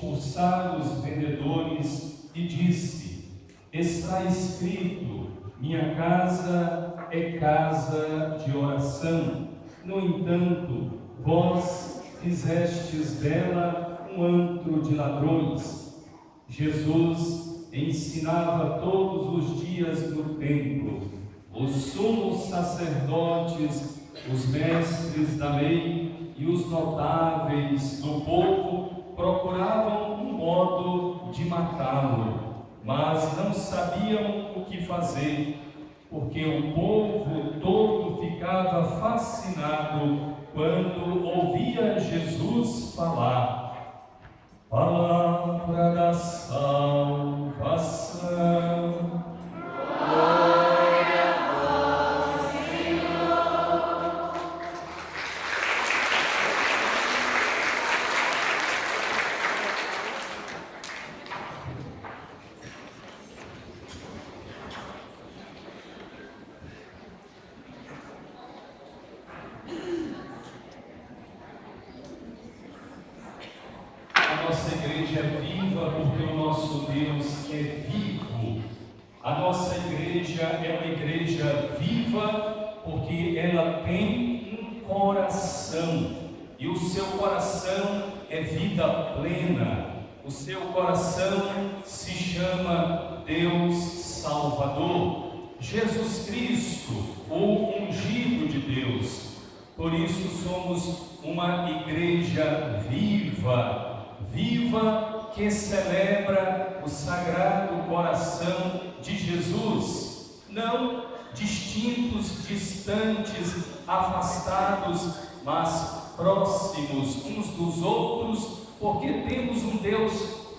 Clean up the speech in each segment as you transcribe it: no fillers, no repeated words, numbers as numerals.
expulsar os vendedores e disse: está escrito, minha casa é casa de oração. No entanto, vós fizestes dela um antro de ladrões. Jesus ensinava todos os dias no templo. Os sumos sacerdotes, os mestres da lei e os notáveis do povo procuravam um modo de matá-lo, mas não sabiam o que fazer, porque o povo todo ficava fascinado quando ouvia Jesus falar. Palavra da salvação. Glória a vós, Senhor. A nossa igreja é viva porque o nosso Deus é vivo. A nossa igreja é uma igreja viva porque ela tem um coração. E o seu coração é vida plena. O seu coração se chama Deus Salvador. Jesus Cristo, o ungido de Deus. Por isso somos uma igreja viva. Viva, que celebra o Sagrado Coração de Jesus, não distintos, distantes, afastados, mas próximos uns dos outros, porque temos um Deus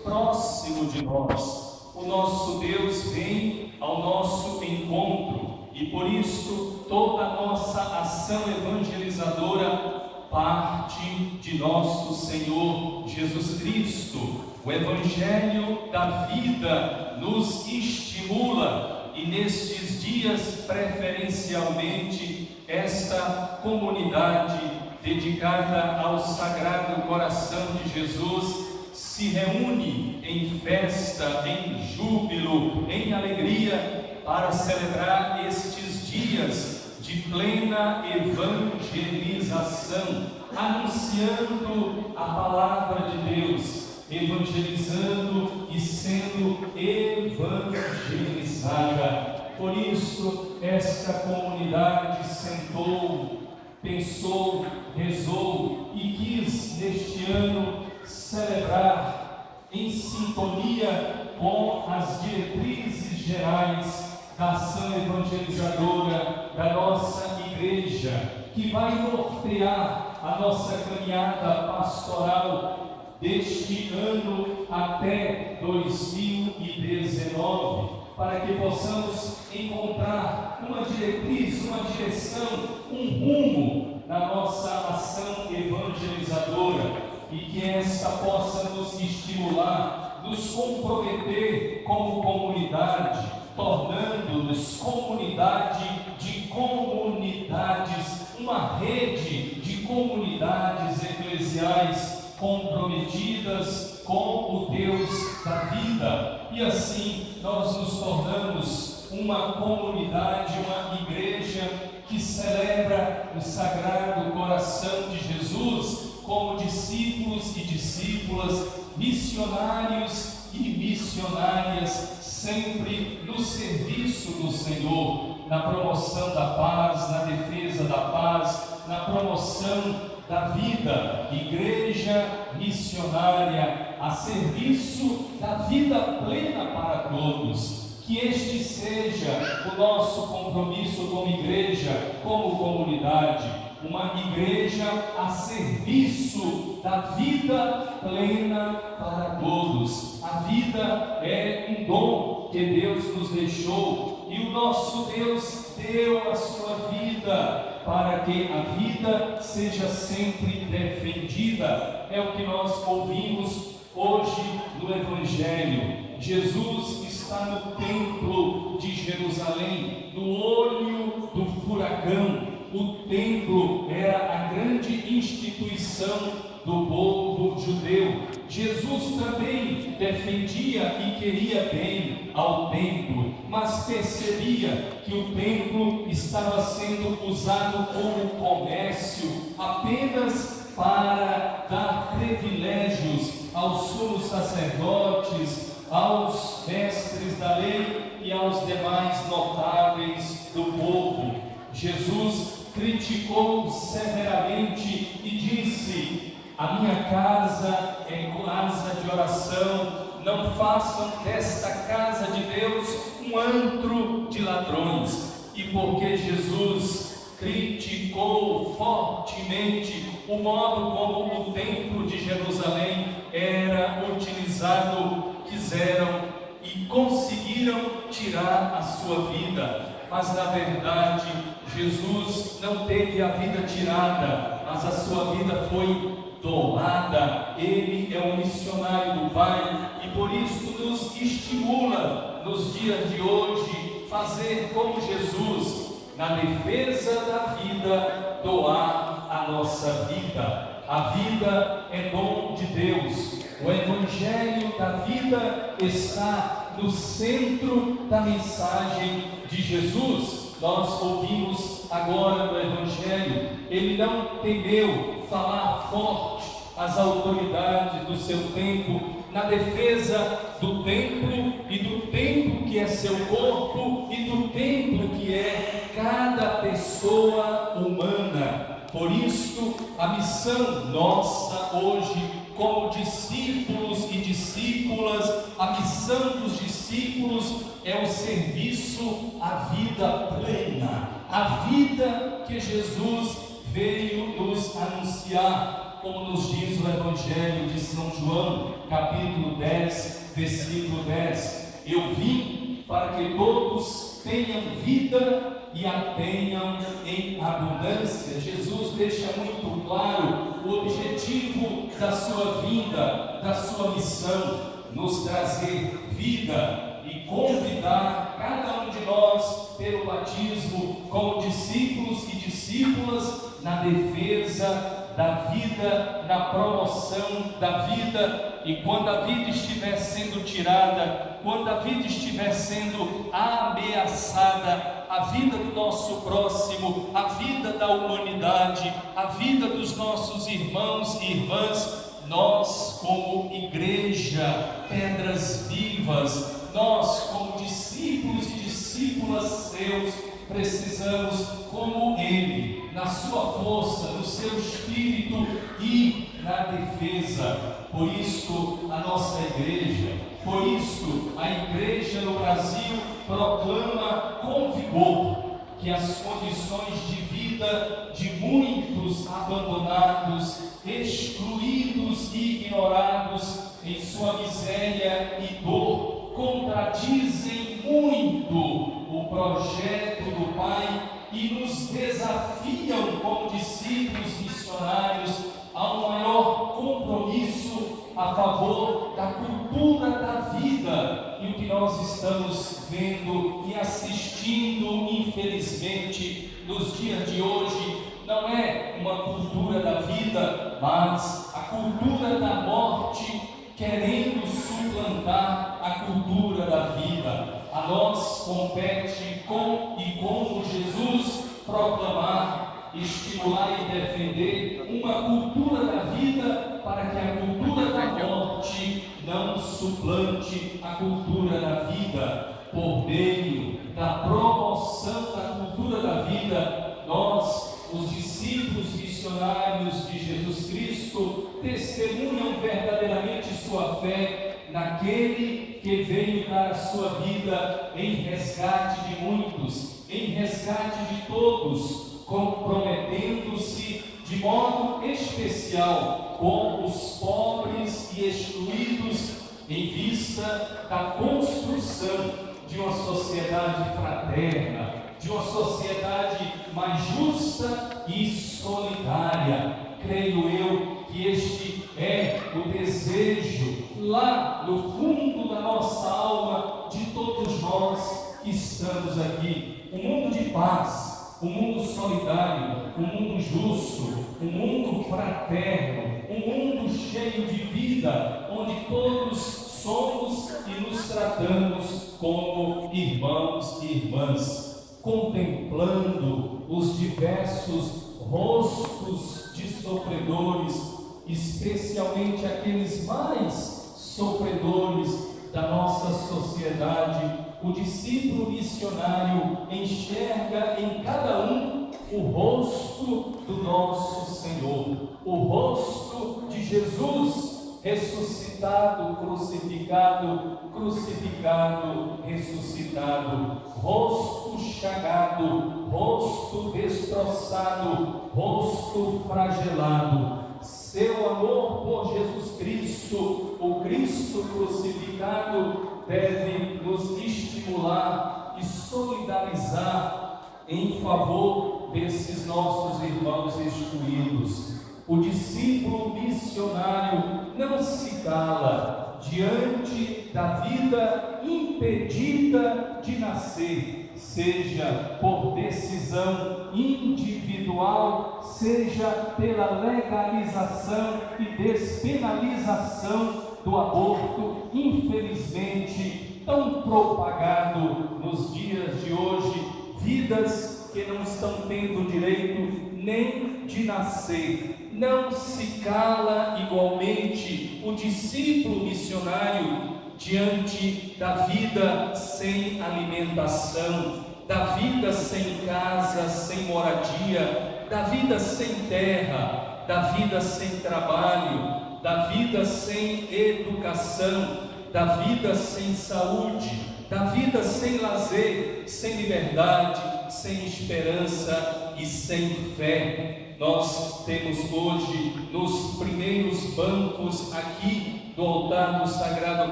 próximo de nós. O nosso Deus vem ao nosso encontro e por isso toda a nossa ação evangelizadora parte de nosso Senhor Jesus Cristo. O Evangelho da vida nos estimula e nestes dias, preferencialmente, esta comunidade dedicada ao Sagrado Coração de Jesus se reúne em festa, em júbilo, em alegria para celebrar estes dias de plena evangelização, anunciando a palavra de Deus, evangelizando e sendo evangelizada. Por isso, esta comunidade sentou, pensou, rezou e quis neste ano celebrar em sintonia com as diretrizes gerais da ação evangelizadora da nossa igreja, que vai nortear a nossa caminhada pastoral deste ano até 2019, para que possamos encontrar uma diretriz, uma direção, um rumo na nossa ação evangelizadora, e que esta possa nos estimular, nos comprometer como comunidade, tornando-nos comunidade de comunidades, uma rede de comunidades eclesiais comprometidas com o Deus da vida. E assim nós nos tornamos uma comunidade, uma igreja que celebra o Sagrado Coração de Jesus como discípulos e discípulas, missionários e missionárias, sempre no serviço do Senhor, na promoção da paz, na defesa da paz, na promoção da vida. Igreja missionária a serviço da vida plena para todos. Que este seja o nosso compromisso como igreja, como comunidade, uma igreja a serviço da vida plena para todos. A vida é um dom que Deus nos deixou e o nosso Deus deu a sua vida para que a vida seja sempre defendida. É o que nós ouvimos hoje no Evangelho. Jesus está no templo de Jerusalém, no olho do furacão. O templo era a grande instituição do povo judeu. Jesus também defendia e queria bem ao templo, mas percebia que o templo estava sendo usado como comércio apenas para dar privilégios aos sumos sacerdotes, aos mestres da lei e aos demais notáveis do povo. Jesus criticou severamente e disse: a minha casa é casa de oração, não façam desta casa de Deus um antro de ladrões. E porque Jesus criticou fortemente o modo como o templo de Jerusalém era utilizado, quiseram e conseguiram tirar a sua vida. Mas na verdade, Jesus não teve a vida tirada, mas a sua vida foi doada. Ele é um missionário do Pai e por isso nos estimula nos dias de hoje fazer como Jesus, na defesa da vida, doar a nossa vida. A vida é dom de Deus. O Evangelho da vida está no centro da mensagem de Jesus. Nós ouvimos agora no Evangelho, ele não temeu falar forte às autoridades do seu tempo, na defesa do templo e do templo que é seu corpo e do templo que é cada pessoa humana. Por isso, a missão nossa hoje, como discípulos e discípulas, a missão dos discípulos é o serviço à vida plena, a vida que Jesus veio nos anunciar, como nos diz o Evangelho de São João, capítulo 10, versículo 10. Eu vim para que todos tenham vida e a tenham em abundância. Jesus deixa muito claro o objetivo da sua vinda, da sua missão, nos trazer vida e convidar cada um de nós pelo batismo como discípulos e discípulas na defesa da vida, na promoção da vida. E quando a vida estiver sendo tirada, quando a vida estiver sendo ameaçada, a vida do nosso próximo, a vida da humanidade, a vida dos nossos irmãos e irmãs, nós como igreja, pedras vivas, nós como discípulos e discípulas seus, precisamos, como Ele, na sua força, no seu espírito e na defesa. Por isso a nossa igreja, por isso a igreja no Brasil proclama com vigor que as condições de vida de muitos abandonados, excluídos e ignorados em sua miséria e dor contradizem muito o projeto do Pai e nos desafiam como discípulos missionários a um maior compromisso a favor da cultura da vida. E o que nós estamos vendo e assistindo, infelizmente, nos dias de hoje, não é uma cultura da vida, mas a cultura da morte, querendo suplantar a cultura da vida. A nós compete, com e como Jesus, proclamar, estimular e defender uma cultura da vida, para que a cultura da morte não suplante a cultura da vida. Por meio da promoção da cultura da vida, nós, os discípulos missionários de Jesus Cristo, testemunham verdadeiramente sua fé naquele que veio dar a sua vida em resgate de muitos, em resgate de todos, comprometendo-se de modo especial com os pobres e excluídos, em vista da construção de uma sociedade fraterna, de uma sociedade mais justa e solidária. Creio eu que este é o desejo lá no fundo da nossa alma, de todos nós que estamos aqui. Um mundo de paz, um mundo solidário, um mundo justo, um mundo fraterno, um mundo cheio de vida, onde todos somos e nos tratamos como irmãos e irmãs, contemplando os diversos rostos de sofredores, especialmente aqueles mais sofredores da nossa sociedade. O discípulo missionário enxerga em cada um o rosto do nosso Senhor, o rosto de Jesus, ressuscitado, crucificado, crucificado, ressuscitado, rosto chagado, rosto destroçado, rosto flagelado. Seu amor por Jesus Cristo, o Cristo crucificado, deve nos estimular e solidarizar em favor desses nossos irmãos excluídos. O discípulo missionário não se cala diante da vida impedida de nascer, seja por decisão individual, seja pela legalização e despenalização do aborto, infelizmente tão propagado nos dias de hoje, vidas que não estão tendo direito nem de nascer. Não se cala igualmente o discípulo missionário diante da vida sem alimentação, da vida sem casa, sem moradia, da vida sem terra, da vida sem trabalho, da vida sem educação, da vida sem saúde, da vida sem lazer, sem liberdade, sem esperança e sem fé. Nós temos hoje, nos primeiros bancos aqui do altar do Sagrado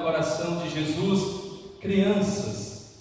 Coração de Jesus, crianças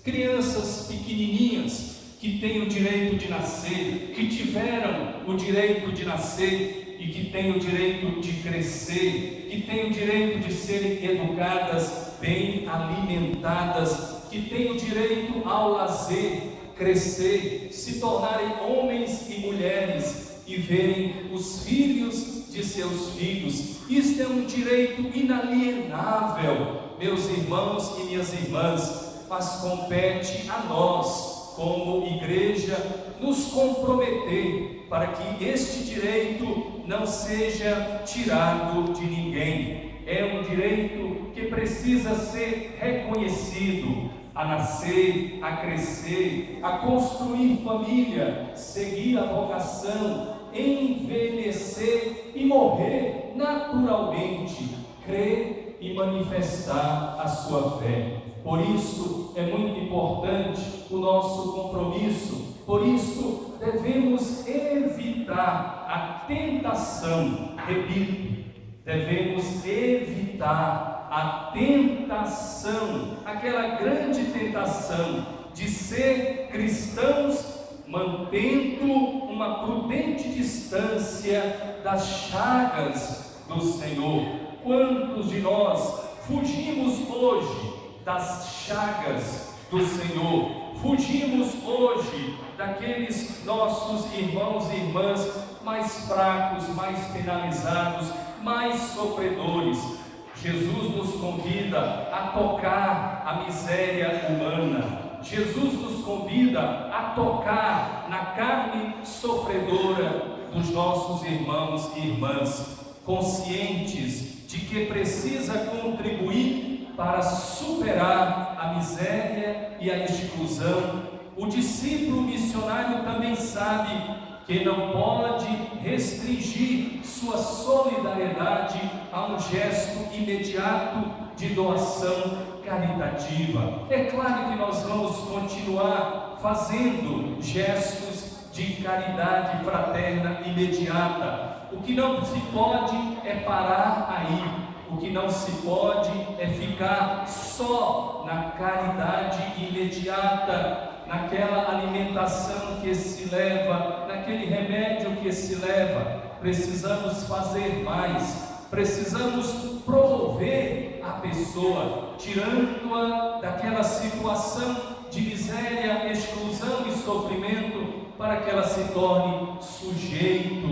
pequenininhas que têm o direito de nascer, que tiveram o direito de nascer e que têm o direito de crescer, que têm o direito de serem educadas, bem alimentadas, que têm o direito ao lazer, crescer, se tornarem homens e mulheres e verem os filhos de seus filhos. Isto é um direito inalienável, meus irmãos e minhas irmãs, mas compete a nós, como igreja, nos comprometer para que este direito não seja tirado de ninguém. É um direito que precisa ser reconhecido, a nascer, a crescer, a construir família, seguir a vocação, envelhecer e morrer naturalmente, crer e manifestar a sua fé. Por isso é muito importante o nosso compromisso, por isso devemos evitar a tentação, repito, devemos evitar a tentação, aquela grande tentação de ser cristãos mantendo uma prudente distância das chagas do Senhor. Quantos de nós fugimos hoje das chagas do Senhor? Fugimos hoje daqueles nossos irmãos e irmãs mais fracos, mais penalizados, mais sofredores. Jesus nos convida a tocar a miséria humana. Jesus nos convida a tocar na carne sofredora dos nossos irmãos e irmãs, conscientes de que precisa contribuir para superar a miséria e a exclusão. O discípulo missionário também sabe que não pode restringir sua solidariedade a um gesto imediato de doação caritativa. É claro que nós vamos continuar fazendo gestos de caridade fraterna imediata. O que não se pode é parar aí. O que não se pode é ficar só na caridade imediata, naquela alimentação que se leva, naquele remédio que se leva. Precisamos fazer mais, precisamos promover a pessoa, tirando-a daquela situação de miséria, exclusão e sofrimento para que ela se torne sujeito,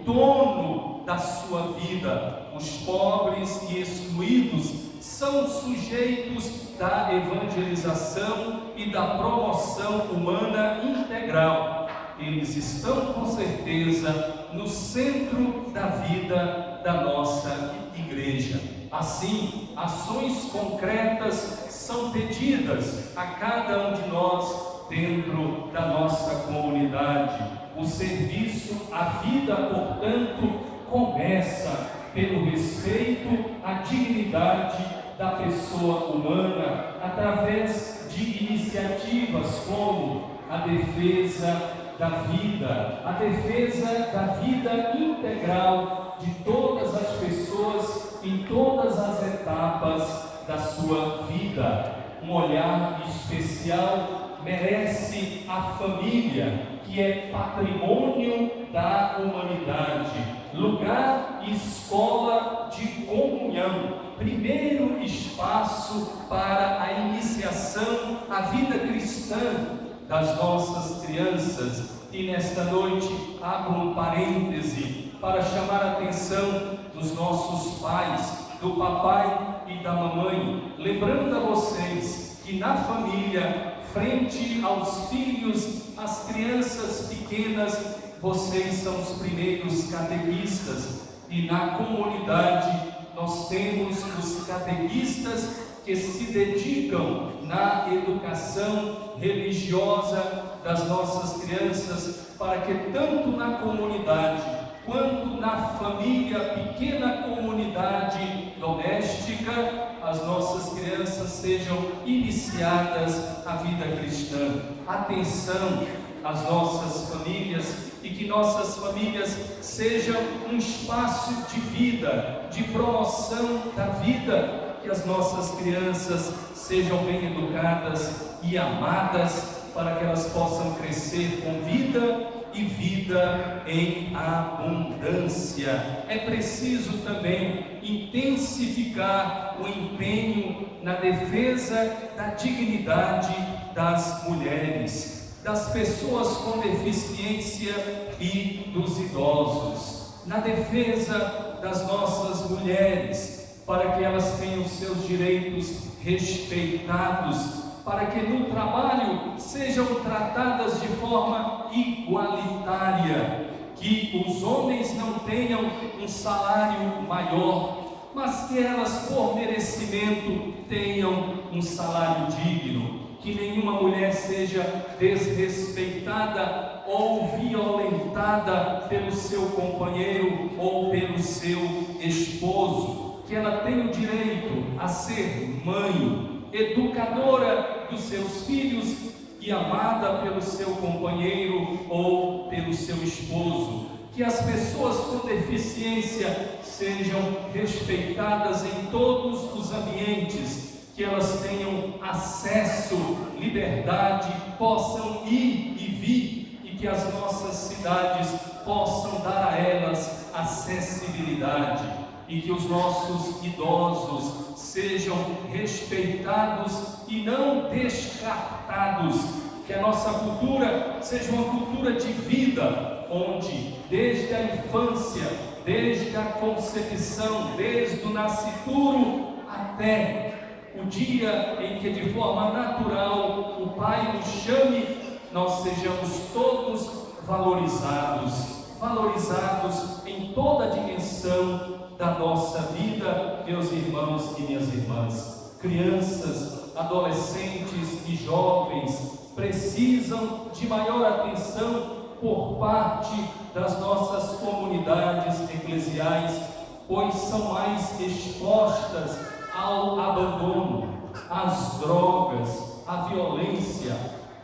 dono da sua vida. Os pobres e excluídos são sujeitos da evangelização e da promoção humana integral. Eles estão com certeza no centro da vida da nossa igreja. Assim, ações concretas são pedidas a cada um de nós dentro da nossa comunidade. O serviço à vida, portanto, começa pelo respeito à dignidade da pessoa humana, através de iniciativas como a defesa da vida integral de todas as pessoas em todas as etapas da sua vida. Um olhar especial merece a família, que é patrimônio da humanidade, lugar e escola de comunhão, primeiro espaço para a iniciação à vida cristã das nossas crianças. E nesta noite abro um parêntese para chamar a atenção dos nossos pais, do papai e da mamãe, lembrando a vocês que na família, frente aos filhos, às crianças pequenas, vocês são os primeiros catequistas, e na comunidade nós temos os catequistas que se dedicam na educação religiosa das nossas crianças, para que tanto na comunidade quanto na família, pequena comunidade doméstica, as nossas crianças sejam iniciadas à vida cristã. Atenção às nossas famílias, e que nossas famílias sejam um espaço de vida, de promoção da vida, que as nossas crianças sejam bem educadas e amadas, para que elas possam crescer com vida e vida em abundância. É preciso também intensificar o empenho na defesa da dignidade das mulheres, das pessoas com deficiência e dos idosos, na defesa das nossas mulheres, para que elas tenham seus direitos respeitados, para que no trabalho sejam tratadas de forma igualitária, que os homens não tenham um salário maior, mas que elas, por merecimento, tenham um salário digno, que nenhuma mulher seja desrespeitada ou violentada pelo seu companheiro ou pelo seu esposo, que ela tenha o direito a ser mãe, educadora dos seus filhos e amada pelo seu companheiro ou pelo seu esposo, que as pessoas com deficiência sejam respeitadas em todos os ambientes, que elas tenham acesso, liberdade, possam ir e vir, e que as nossas cidades possam dar a elas acessibilidade, e que os nossos idosos sejam respeitados e não descartados, que a nossa cultura seja uma cultura de vida, onde desde a infância, desde a concepção, desde o nascituro até o dia em que de forma natural o Pai nos chame, nós sejamos todos valorizados em toda a dimensão da nossa vida, meus irmãos e minhas irmãs. Crianças, adolescentes e jovens precisam de maior atenção por parte das nossas comunidades eclesiais, pois são mais expostas ao abandono, às drogas, à violência,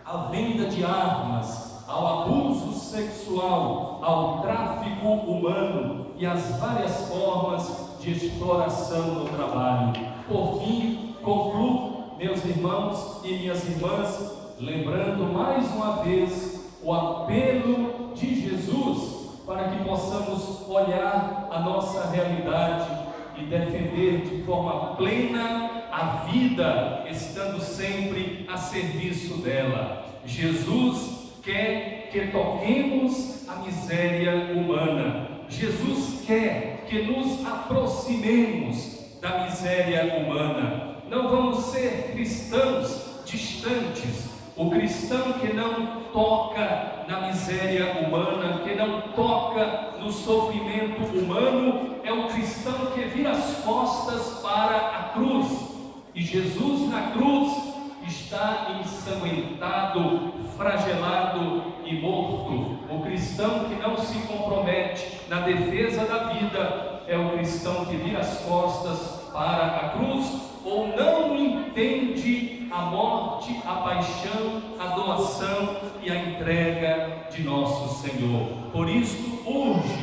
à venda de armas, ao abuso sexual, ao tráfico humano e às várias formas de exploração no trabalho. Por fim, concluo, meus irmãos e minhas irmãs, lembrando mais uma vez o apelo de Jesus, para que possamos olhar a nossa realidade e defender de forma plena a vida, estando sempre a serviço dela. Jesus quer que toquemos a miséria humana. Jesus quer que nos aproximemos da miséria humana. Não vamos ser cristãos distantes. O cristão que não toca na miséria humana, que não toca no sofrimento humano, é o cristão que vira as costas para a cruz. E Jesus na cruz está ensanguentado, fragelado e morto. O cristão que não se compromete na defesa da vida é o cristão que vira as costas para a cruz, ou não entende a morte, a paixão, a doação e a entrega de nosso Senhor. Por isso, hoje,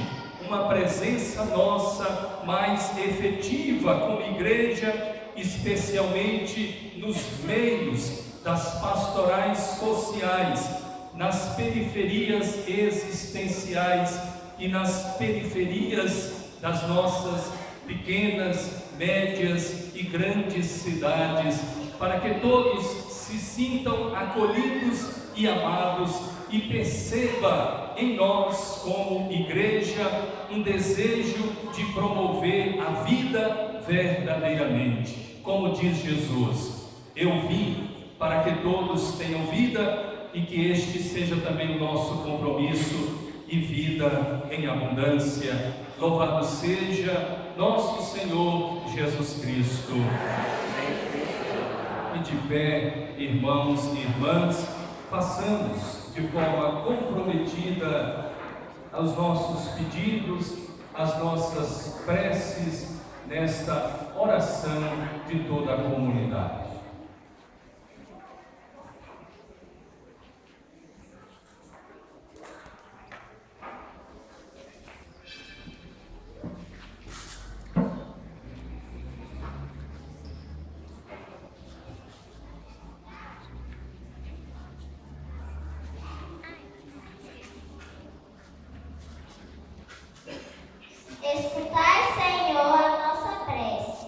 uma presença nossa mais efetiva como igreja, especialmente nos meios das pastorais sociais, nas periferias existenciais e nas periferias das nossas pequenas, médias e grandes cidades, para que todos se sintam acolhidos e amados e perceba em nós, como igreja, um desejo de promover a vida verdadeiramente. Como diz Jesus: eu vim para que todos tenham vida e que este seja também o nosso compromisso, e vida em abundância. Louvado seja nosso Senhor Jesus Cristo. E de pé, irmãos e irmãs, façamos de forma comprometida os nossos pedidos, as nossas preces nesta oração de toda a comunidade. Escutai, Senhor, a nossa prece.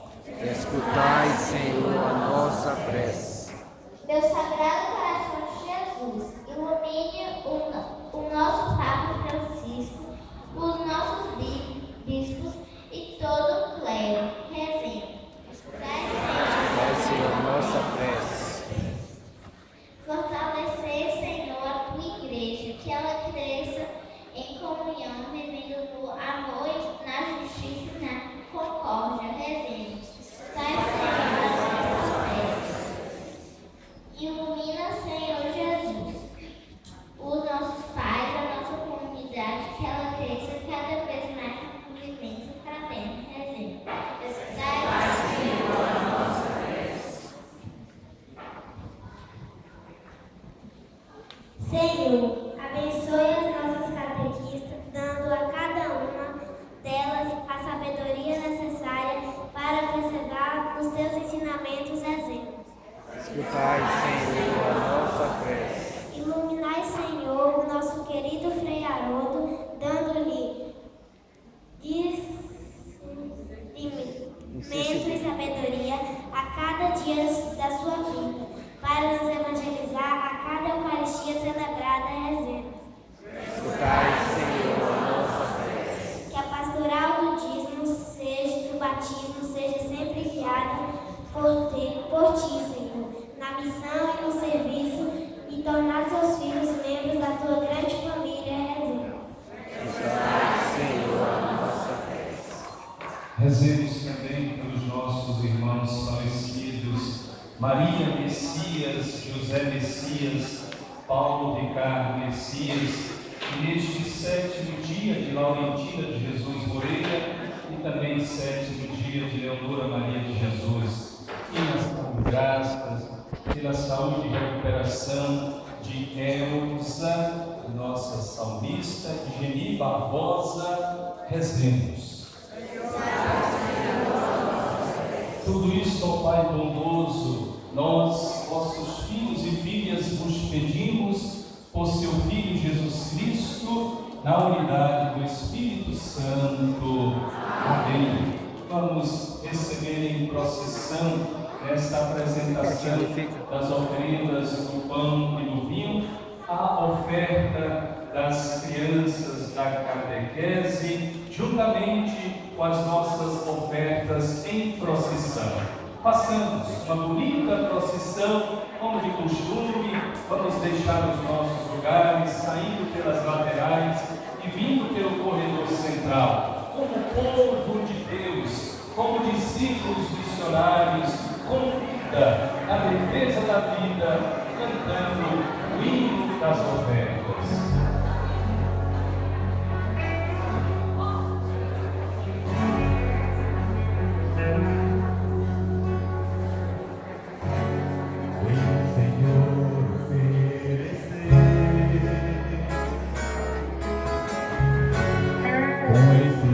Escutai, Senhor, a nossa prece. Meu sagrado coração de Jesus, ilumine o nosso Papa Francisco, os nossos bispos e todo o clero. Rezemos. Escutai, Senhor, a nossa prece. Fortalecer, Senhor, a tua igreja, que ela cresça em comunhão, vivendo no amor, na justiça e na concórdia. Rezemos. Escutai, Senhor, a nossa prece. Ilumina, Senhor Jesus, os nossos pais, a nossa comunidade, que ela cresça cada vez mais na convivência fraterna. Rezemos. Escutai, Senhor, a nossa prece. Senhor, abençoe as nossas catequistas, dando a cada uma delas a sabedoria necessária para preservar os teus ensinamentos e exemplos. Escutai, Senhor, a nossa prece. Iluminai, Senhor, o nosso querido Frei Haroldo, dando-lhe discernimento e sabedoria a cada dia da sua vida, para nos evangelizar a cada Eucaristia celebrada. Rezemos. Escutai, Senhor, a nossa prece. Que a pastoral do dízimo, do batismo, seja sempre guiada por ti, Senhor, na missão e no serviço, e tornar seus filhos membros da tua grande família. Rezemos. Escutai, Senhor, a nossa prece. Rezemos também pelos nossos irmãos falecidos, Maria Messias, José Messias, Paulo Ricardo Messias, e neste 7º dia de Laurentina de Jesus Moreira, e também 7º dia de Leonora Maria de Jesus, e nas graças, pela saúde e recuperação de Elza, nossa salmista, e Geni Barbosa. Rezemos. Tudo isso, ó Pai bondoso, nós, vossos filhos e filhas, vos pedimos por seu Filho Jesus Cristo, na unidade do Espírito Santo. Amém. Vamos receber em procissão, nesta apresentação das oferendas do pão e do vinho, a oferta das crianças da catequese, juntamente com as nossas ofertas em procissão. Façamos uma bonita procissão, como de costume, vamos deixar os nossos lugares, saindo pelas laterais e vindo pelo corredor central, como povo de Deus, como discípulos missionários, com vida, na defesa da vida, cantando o hino das ofertas. Com esse